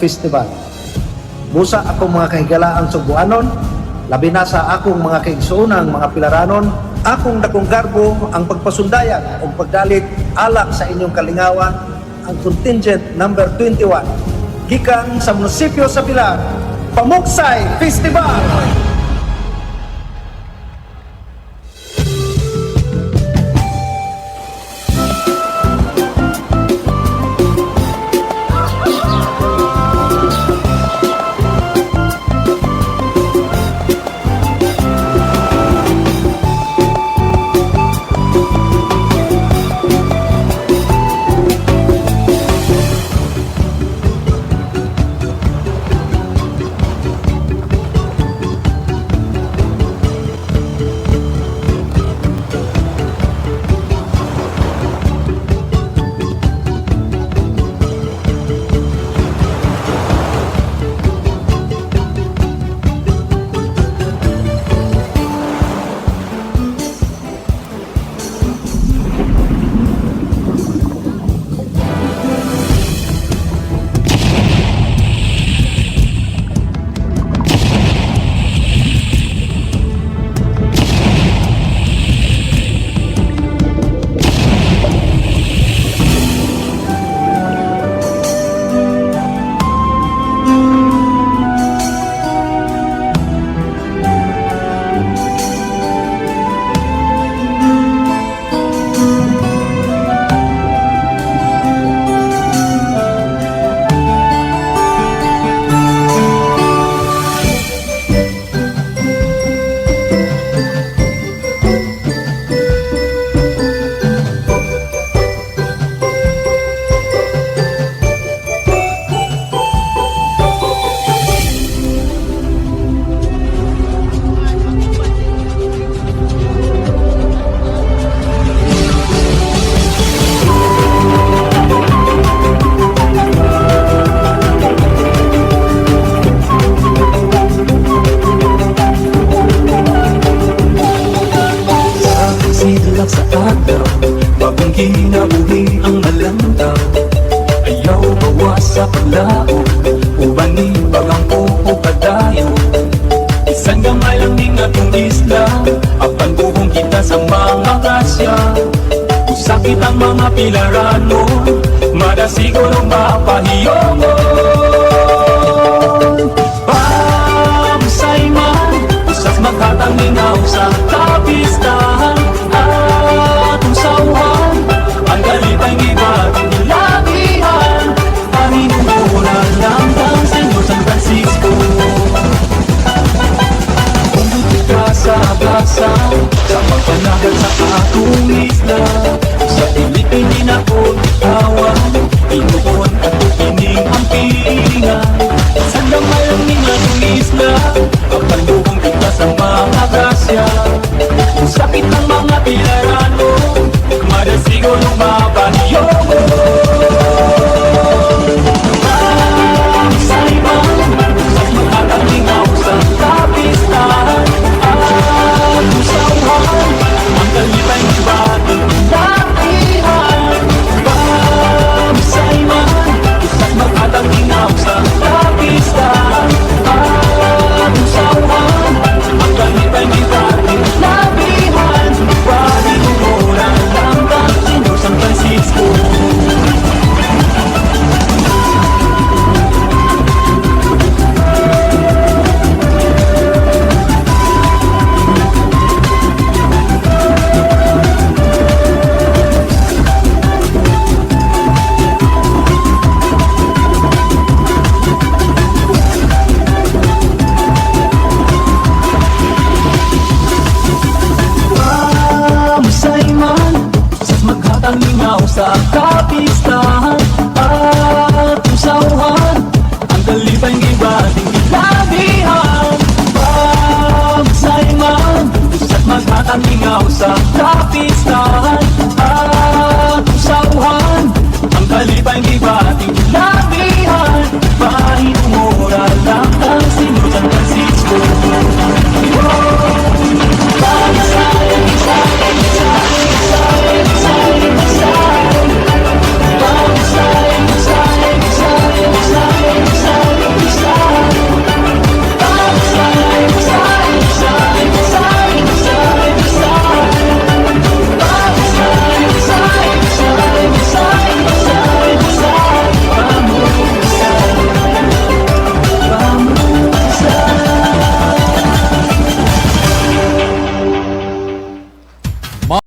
Festival. Busa akong mga kahigalaan Subuanon, labi na sa akong mga kaigsuunang mga pilaranon, akong dakong garbo ang pagpasundayag o pagdalit alak sa inyong kalingawan ang contingent number 21 gikan sa munisipyo sa Pilar, Pamuksay Festival. Bagong kinabuhi ang malantaw, ayaw bawas sa paglaog, ubani bagang pupo kadayo. Isang gamay lang ning atong isla, apan buhong kita sa mga grasya. Usakit ang mga pilarano, madasiguro mapahiyongon. Pamusay man, usas maghatang ningaw sa kapistahan. Atong sauhan, ang galipay gibating nilabihan. Paninungunan lang ang Senyor San Francisco. Pundot ka sa gasa, sa magpanagal sa atong isla. Sa Pilipin din ako itawan, inuon at tukining ang pilingan. Sa gamay ang atong isla, kapalubong kita sa mga grasya. Kung sakit ng mga pilarano, madasigo ng mapahiyongon. Pamusay man, usas magkakalingaw sa kapistahan. At usauhan, ang kalipay ng bating lakihan. Pamusay man, usas magkakalingaw sa kapistahan. At usauhan, ang kalipay ng bating lakihan. Paninungunan lang ang Senyor San Francisco. Sa kapistahan at usauhan, ang kalipay ng ibating ilabihan. Pamusay man, usa't magkakalingaw sa kapistahan at usauhan, ang kalipay ng